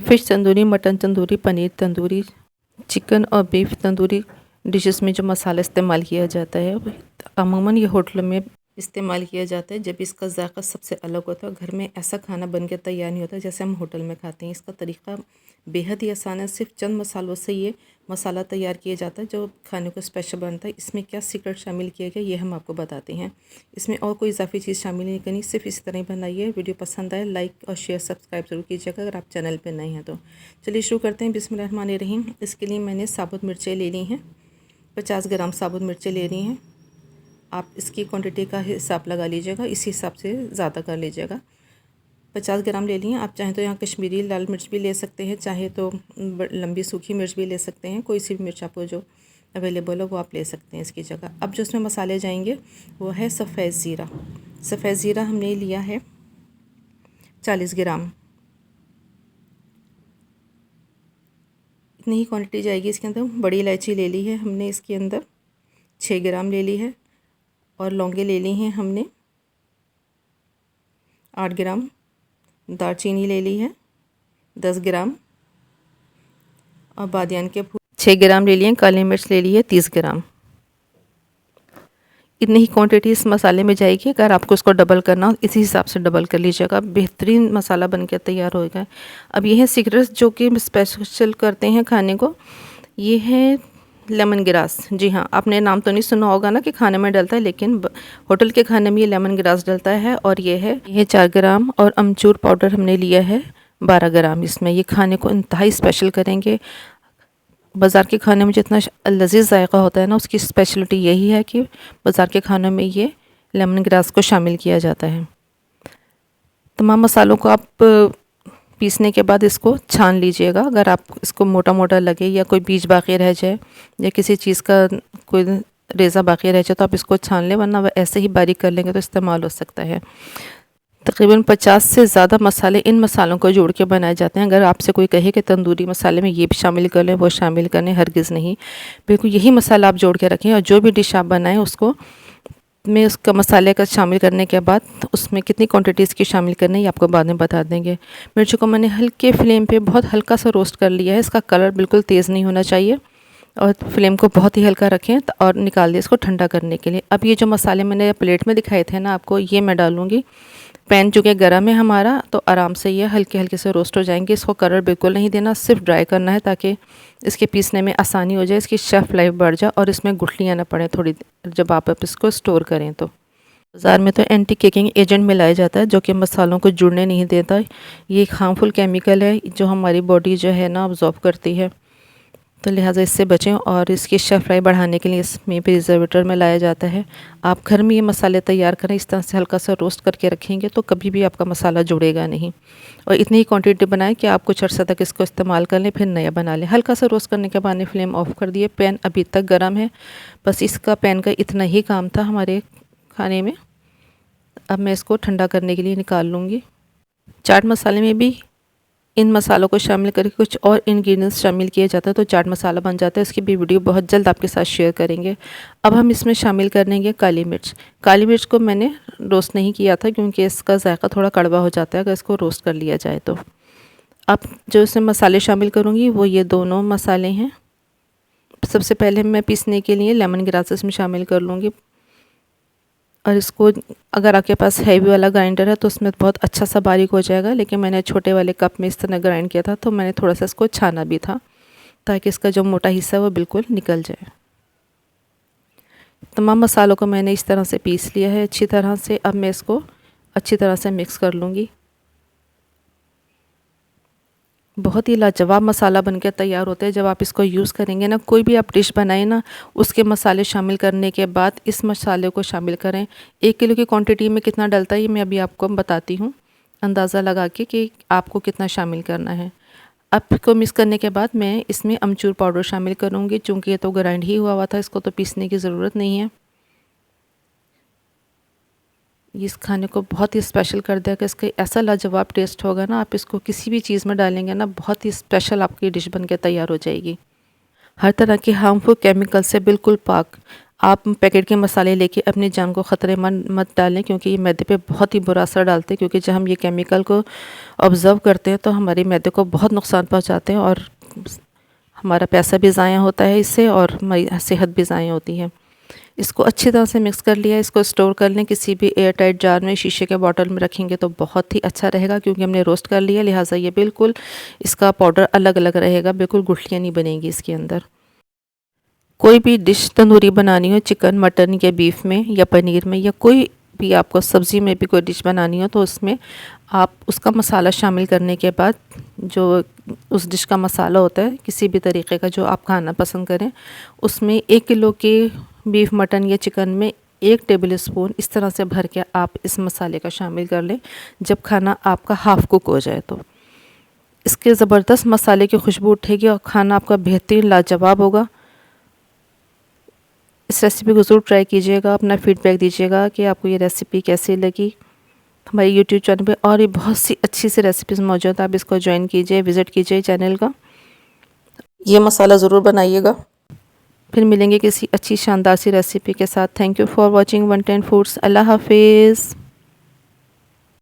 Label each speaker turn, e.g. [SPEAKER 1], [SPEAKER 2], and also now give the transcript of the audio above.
[SPEAKER 1] Fish tandoori, mutton tandoori, paneer tandoori, chicken और beef tandoori dishes में जो मसाला इस्तेमाल किया जाता है अमूमन ये होटलों में इस्तेमाल किया जाता है। जब इसका ज़ायक़ा सबसे अलग होता है, घर में ऐसा खाना बन के तैयार नहीं होता जैसे हम होटल में खाते हैं। इसका तरीका बेहद ही आसान है, सिर्फ चंद मसालों से ये मसाला तैयार किया जाता है जो खाने को स्पेशल बनता है। इसमें क्या सीक्रेट शामिल किया गया ये हम आपको बताते हैं। इसमें और कोई इजाफी चीज़ शामिल नहीं करनी, सिर्फ इसी तरह ही बनाइए। वीडियो पसंद आए लाइक और शेयर सब्सक्राइब जरूर कीजिएगा अगर आप चैनल पर नए हैं तो। चलिए शुरू करते हैं। बिस्मिल्लाहिर्रहमानिर्रहीम। इसके लिए मैंने साबुत मिर्चें ले ली हैं, 50 ग्राम साबुत मिर्चें ले रही हैं। आप इसकी क्वांटिटी का हिसाब लगा लीजिएगा, इसी हिसाब से ज़्यादा कर लीजिएगा। 50 ग्राम ले लिए। आप चाहें तो यहाँ कश्मीरी लाल मिर्च भी ले सकते हैं, चाहे तो लंबी सूखी मिर्च भी ले सकते हैं। कोई सी भी मिर्च आपको जो अवेलेबल हो वो आप ले सकते हैं इसकी जगह। अब जो इसमें मसाले जाएंगे वो है सफ़ेद ज़ीरा। सफ़ेद ज़ीरा हमने लिया है 40 ग्राम। इतनी ही क्वांटिटी जाएगी इसके अंदर। बड़ी इलायची ले ली है हमने, इसके अंदर 6 ग्राम ले ली है। और लौंगे ले ली हैं हमने 8 ग्राम। दालचीनी ले ली है 10 ग्राम। और बादियान के फूल 6 ग्राम ले लिए। काली मिर्च ले ली है 30 ग्राम। इतनी ही क्वांटिटी इस मसाले में जाएगी। अगर आपको इसको डबल करना हो इसी हिसाब से डबल कर लीजिएगा, बेहतरीन मसाला बनकर तैयार होगा। अब ये है सीक्रेट जो कि स्पेशल करते हैं खाने को, ये है लेमन ग्रास। जी हाँ, आपने नाम तो नहीं सुना होगा ना कि खाने में डलता है, लेकिन होटल के खाने में ये लेमन ग्रास डलता है। और ये है 4 ग्राम। और अमचूर पाउडर हमने लिया है 12 ग्राम। इसमें ये खाने को इंतहाई स्पेशल करेंगे। बाज़ार के खाने में जितना लजीज जायका होता है ना, उसकी स्पेशलिटी यही है कि बाज़ार के खानों में ये लेमन ग्रास को शामिल किया जाता है। तमाम मसालों को आप पीसने के बाद इसको छान लीजिएगा। अगर आप इसको मोटा मोटा लगे या कोई बीज बाकी रह जाए या किसी चीज़ का कोई रेज़ा बाकी रह जाए तो आप इसको छान लें, वरना ऐसे ही बारीक कर लेंगे तो इस्तेमाल हो सकता है। तकरीबन 50 से ज़्यादा मसाले इन मसालों को जोड़ के बनाए जाते हैं। अगर आपसे कोई कहे कि तंदूरी मसाले में ये भी शामिल कर लें, वो शामिल करें, हरगिज़ नहीं। बिल्कुल यही मसाला आप जोड़ के रखें और जो भी डिश आप बनाएं उसको में उसका मसाले का शामिल करने के बाद उसमें कितनी क्वांटिटी इसकी शामिल करनी है ये आपको बाद में बता देंगे। मिर्ची को मैंने हल्के फ्लेम पे बहुत हल्का सा रोस्ट कर लिया है। इसका कलर बिल्कुल तेज़ नहीं होना चाहिए और फ्लेम को बहुत ही हल्का रखें और निकाल दिए इसको ठंडा करने के लिए। अब ये जो मसाले मैंने प्लेट में दिखाए थे ना आपको, ये मैं डालूँगी। पैन चूँकि गर्म है हमारा तो आराम से ये हल्के हल्के से रोस्ट हो जाएंगे। इसको कलर बिल्कुल नहीं देना, सिर्फ ड्राई करना है ताकि इसके पीसने में आसानी हो जाए, इसकी शेफ़ लाइफ बढ़ जाए और इसमें गुठलियाँ ना पड़े थोड़ी देर जब आप इसको स्टोर करें तो। बाज़ार में तो एंटी केकिंग एजेंट मिलाया जाता है जो कि मसालों को जुड़ने नहीं देता। ये एक हार्मफुल केमिकल है जो हमारी बॉडी जो है ना ऑब्जॉर्व करती है, तो लिहाजा इससे बचें। और इसकी शेफ़ लाइफ बढ़ाने के लिए इसमें प्रिजर्वेटर में लाया जाता है। आप घर में ये मसाले तैयार करें, इस तरह से हल्का सा रोस्ट करके रखेंगे तो कभी भी आपका मसाला जुड़ेगा नहीं। और इतनी ही क्वांटिटी बनाएं कि आप कुछ अर्सा तक इसको इस्तेमाल कर लें, फिर नया बना लें। हल्का सा रोस्ट करने के बाद ने फ्लेम ऑफ कर दिए। पैन अभी तक गर्म है, बस इसका पैन का इतना ही काम था हमारे खाने में। अब मैं इसको ठंडा करने के लिए निकाल लूँगी। चाट मसाले में भी इन मसालों को शामिल करके कुछ और इंग्रेडिएंट्स शामिल किया जाता है तो चाट मसाला बन जाता है। इसकी भी वीडियो बहुत जल्द आपके साथ शेयर करेंगे। अब हम इसमें शामिल करेंगे काली मिर्च। काली मिर्च को मैंने रोस्ट नहीं किया था क्योंकि इसका जायका थोड़ा कड़वा हो जाता है अगर इसको रोस्ट कर लिया जाए तो। अब जो इसमें मसाले शामिल करूँगी वो ये दोनों मसाले हैं। सबसे पहले मैं पीसने के लिए लेमन ग्रास इसमें शामिल कर लूँगी। और इसको अगर आपके पास हैवी वाला ग्राइंडर है तो उसमें बहुत अच्छा सा बारीक हो जाएगा, लेकिन मैंने छोटे वाले कप में इस तरह ग्राइंड किया था तो मैंने थोड़ा सा इसको छाना भी था ताकि इसका जो मोटा हिस्सा है वो बिल्कुल निकल जाए। तमाम मसालों को मैंने इस तरह से पीस लिया है अच्छी तरह से। अब मैं इसको अच्छी तरह से मिक्स कर लूँगी। बहुत ही लाजवाब मसाला बनकर तैयार होता है जब आप इसको यूज़ करेंगे ना। कोई भी आप डिश बनाएं ना, उसके मसाले शामिल करने के बाद इस मसाले को शामिल करें। 1 किलो की क्वांटिटी में कितना डलता है ये मैं अभी आपको बताती हूँ, अंदाज़ा लगा के कि आपको कितना शामिल करना है। अब इसको मिक्स करने के बाद मैं इसमें अमचूर पाउडर शामिल करूँगी। चूँकि ये तो ग्राइंड ही हुआ था, इसको तो पीसने की ज़रूरत नहीं है। इस खाने को बहुत ही स्पेशल कर देगा। इसका ऐसा लाजवाब टेस्ट होगा ना, आप इसको किसी भी चीज़ में डालेंगे ना, बहुत ही स्पेशल आपकी डिश बनके तैयार हो जाएगी। हर तरह के हार्मफुल केमिकल से बिल्कुल पाक। आप पैकेट के मसाले लेके अपनी जान को ख़तरे में मत डालें, क्योंकि ये मैदे पे बहुत ही बुरा असर डालते हैं। क्योंकि जब हम ये केमिकल को ऑब्ज़र्व करते हैं तो हमारे मैदे को बहुत नुकसान पहुंचाते हैं, और हमारा पैसा भी ज़ाया होता है इससे, और हमारी सेहत भी ज़ाया होती है। इसको अच्छी तरह से मिक्स कर लिया, इसको स्टोर कर लें किसी भी एयर टाइट जार में, शीशे के बॉटल में रखेंगे तो बहुत ही अच्छा रहेगा। क्योंकि हमने रोस्ट कर लिया, लिहाजा ये बिल्कुल इसका पाउडर अलग अलग रहेगा, बिल्कुल गुठलियाँ नहीं बनेगी इसके अंदर। कोई भी डिश तंदूरी बनानी हो, चिकन, मटन या बीफ में या पनीर में, या कोई भी आपको सब्ज़ी में भी कोई डिश बनानी हो, तो उसमें आप उसका मसाला शामिल करने के बाद, जो उस डिश का मसाला होता है किसी भी तरीके का जो आप खाना पसंद करें, उसमें 1 किलो के बीफ, मटन या चिकन में 1 टेबल स्पून इस तरह से भर के आप इस मसाले का शामिल कर लें जब खाना आपका हाफ़ कुक हो जाए। तो इसके ज़बरदस्त मसाले की खुशबू उठेगी और खाना आपका बेहतरीन लाजवाब होगा। इस रेसिपी को ज़रूर ट्राई कीजिएगा, अपना फ़ीडबैक दीजिएगा कि आपको ये रेसिपी कैसी लगी। हमारे यूट्यूब चैनल पे और भी बहुत सी अच्छी सी रेसिपीज़ मौजूद है, आप इसको ज्वाइन कीजिए, विज़िट कीजिए चैनल का। ये मसाला ज़रूर बनाइएगा। फिर मिलेंगे किसी अच्छी शानदार सी रेसिपी के साथ। Thank you for watching 110 foods. अल्लाह हाफिज़।